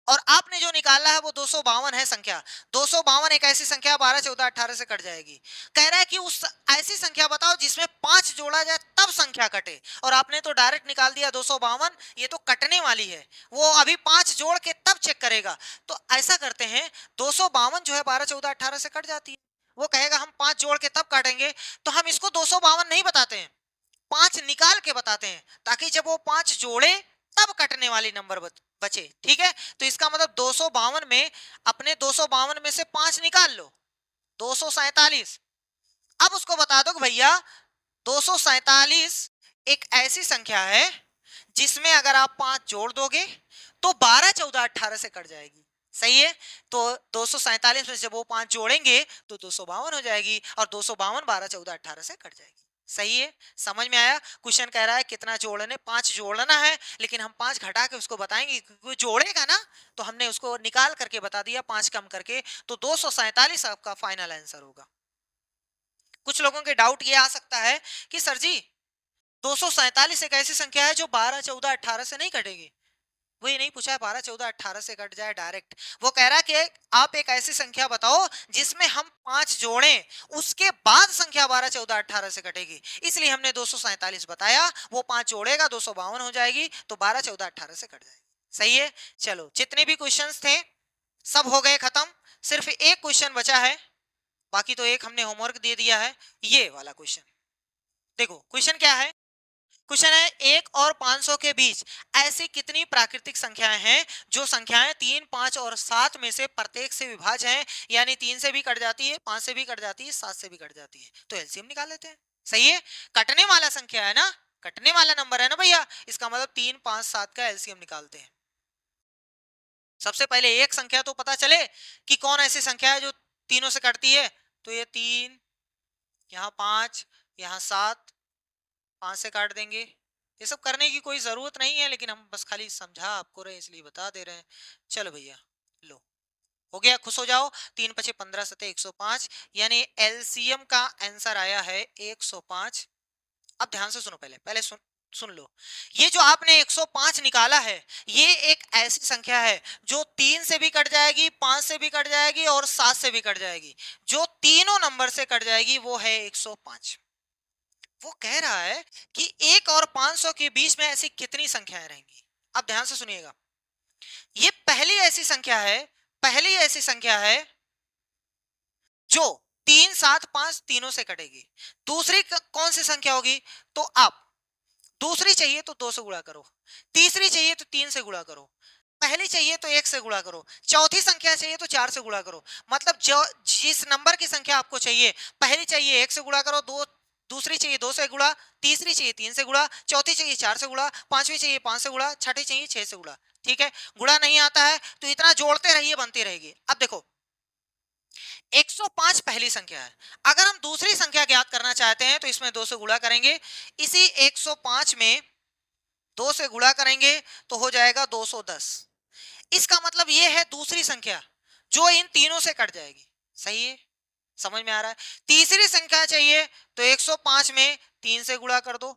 और आपने जो निकाला है वो 252 है संख्या। 252 एक ऐसी संख्या 12 14 18 से कट जाएगी। कह रहा है कि उस ऐसी संख्या बताओ जिसमें 5 जोड़ा जाए तब संख्या कटे, और आपने तो डायरेक्ट निकाल दिया 252, ये तो कटने वाली है, वो अभी 5 जोड़ के तब चेक करेगा। तो ऐसा करते हैं, 252 जो है 12 14 18 से कट जाती है, वो कहेगा हम 5 जोड़ के तब काटेंगे, तो हम इसको 252 नहीं बताते हैं, 5 निकाल के बताते हैं, ताकि जब वो 5 जोड़े तब कटने वाली नंबर बचे। ठीक है? तो इसका मतलब 252 में, अपने 252 में से 5 निकाल लो, 247। अब उसको बता दो कि भैया 247 एक ऐसी संख्या है जिसमें अगर आप 5 जोड़ दोगे तो 12 14 18 से कट जाएगी। सही है? तो 247 में जब वो 5 जोड़ेंगे तो 252 हो जाएगी, और 252 12 14 18 से कट जाएगी। सही है? समझ में आया? क्वेश्चन कह रहा है कितना जोड़ने, 5 जोड़ना है, लेकिन हम 5 घटा के उसको बताएंगे, क्योंकि जोड़ेगा ना, तो हमने उसको निकाल करके बता दिया 5 कम करके, तो 247 आपका फाइनल आंसर होगा। कुछ लोगों के डाउट ये आ सकता है कि सर जी 247 एक ऐसी संख्या है जो 12 14 18 से नहीं कटेगी। वो ये नहीं पूछा है 12 14 18 से कट जाए डायरेक्ट, वो कह रहा है कि आप एक ऐसी संख्या बताओ जिसमें हम 5 जोड़ें उसके बाद संख्या 12 14 18 से कटेगी। इसलिए हमने 247 बताया, वो 5 जोड़ेगा 252 हो जाएगी, तो 12 14 18 से कट जाएगी। सही है? चलो, जितने भी क्वेश्चंस थे सब हो गए खत्म, सिर्फ एक क्वेश्चन बचा है, बाकी तो एक हमने होमवर्क दे दिया है। ये वाला क्वेश्चन देखो, क्वेश्चन क्या है? क्वेश्चन है 1 और 500 के बीच ऐसी कितनी प्राकृतिक संख्याएं हैं जो संख्याएं 3 5 और 7 में से प्रत्येक से विभाज्य हैं, यानी 3 से भी कट जाती है, 5 से भी कट जाती है, 7 से भी कट जाती है। तो एलसीएम निकाल लेते हैं। सही है? कटने वाला संख्या है ना, कटने वाला नंबर है ना भैया, इसका मतलब 3 5 7 का एलसीएम निकालते हैं। सबसे पहले एक संख्या तो पता चले कि कौन ऐसी संख्या है जो तीनों से कटती है। तो ये 3, यहाँ 5, यहाँ 7, 5 से काट देंगे। ये सब करने की कोई जरूरत नहीं है, लेकिन हम बस खाली समझा आपको रहे इसलिए बता दे रहे हैं। चलो भैया, लो हो गया, खुश हो जाओ। 3 5 15 7 105, यानी एलसीएम का आंसर आया है 105। अब ध्यान से सुनो, पहले पहले सुन लो, ये जो आपने 105 निकाला है, ये एक ऐसी संख्या है जो 3 से भी कट जाएगी, 5 से भी कट जाएगी और 7 से भी कट जाएगी। जो तीनों नंबर से कट जाएगी वो है 105। वो कह रहा है कि 1 और 500 के बीच में ऐसी कितनी संख्याएं रहेंगी। अब ध्यान से सुनिएगा, ये पहली ऐसी संख्या है, पहली ऐसी संख्या है जो 3 7 5 तीनों से कटेगी। दूसरी कौन सी संख्या होगी? तो आप दूसरी चाहिए तो 2 से गुणा करो, तीसरी चाहिए तो 3 से गुणा करो, पहली चाहिए तो 1 से गुणा करो, चौथी संख्या चाहिए तो 4 से गुणा करो। मतलब जो जिस नंबर की संख्या आपको चाहिए, पहली चाहिए 1 से गुणा करो, दो दूसरी चाहिए 2 से गुणा, तीसरी चाहिए 3 से गुणा, चौथी चाहिए 4 से गुणा, पांचवी चाहिए 5 से गुणा, छठी चाहिए 6 से गुणा। ठीक है? गुणा नहीं आता है तो इतना जोड़ते रहिए, बनती रहेगी। अब देखो, 105 पहली संख्या है, अगर हम दूसरी संख्या ज्ञात करना चाहते हैं तो इसमें 2 से गुणा करेंगे, इसी 105 में 2 से गुणा करेंगे तो हो जाएगा 210। इसका मतलब यह है दूसरी संख्या जो इन तीनों से कट जाएगी। सही है? समझ में आ रहा है? तीसरी संख्या चाहिए तो 105 में 3 से गुणा कर दो,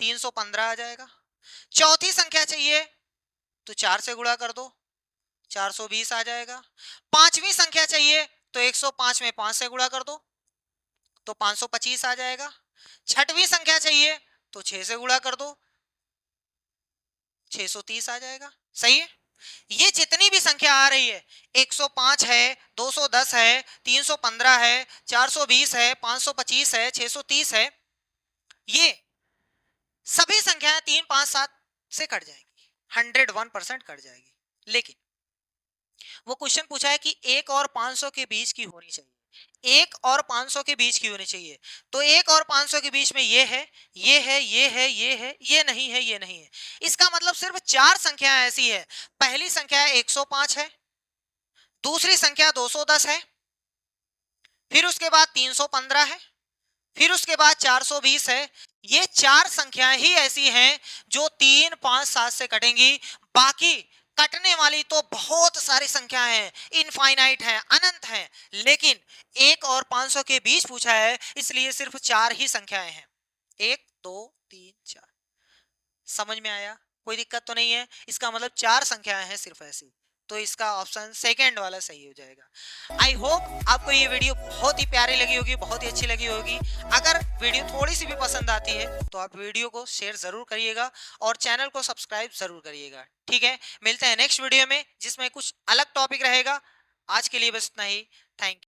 315 आ जाएगा। चौथी संख्या चाहिए तो 4 से गुणा कर दो, 420 आ जाएगा। पांचवी संख्या चाहिए तो 105 में 5 से गुणा कर दो तो 525 आ जाएगा। छठवीं संख्या चाहिए तो 6 से गुणा कर दो 630 आ जाएगा। सही है। ये जितनी भी संख्या आ रही है, 105 है, 210 है, 315 है, 420 है, 525 है, 630 है, ये सभी संख्याएं 3, 5, 7 से कट जाएंगी, 101% कट जाएगी। लेकिन वो क्वेश्चन पूछा है कि 1 और 500 के बीच की होनी चाहिए, 1 और 500 के बीच की होनी चाहिए। तो 1 और 500 के बीच में ये है, ये है, ये है, ये है, ये नहीं है, ये नहीं है। इसका मतलब सिर्फ 4 संख्याएं ऐसी है। पहली संख्या 105 है, दूसरी संख्या 210 है, फिर उसके बाद 315 है, फिर उसके बाद 420 है। ये 4 संख्याएं ही ऐसी हैं जो 3, 5, 7 से कटेंगी। बाकी कटने वाली तो बहुत सारी संख्याएं हैं, इनफाइनाइट हैं, अनंत हैं। लेकिन 1 और 500 के बीच पूछा है, इसलिए सिर्फ 4 ही संख्याएं हैं। 1, 2, 3, 4। समझ में आया? कोई दिक्कत तो नहीं है? इसका मतलब 4 संख्याएं हैं सिर्फ ऐसी। तो इसका ऑप्शन सेकंड वाला सही हो जाएगा। आई होप आपको ये वीडियो बहुत ही प्यारी लगी होगी, बहुत ही अच्छी लगी होगी। अगर वीडियो थोड़ी सी भी पसंद आती है तो आप वीडियो को शेयर जरूर करिएगा और चैनल को सब्सक्राइब जरूर करिएगा। ठीक है, मिलते हैं नेक्स्ट वीडियो में जिसमें कुछ अलग टॉपिक रहेगा। आज के लिए बस इतना ही। Thank you.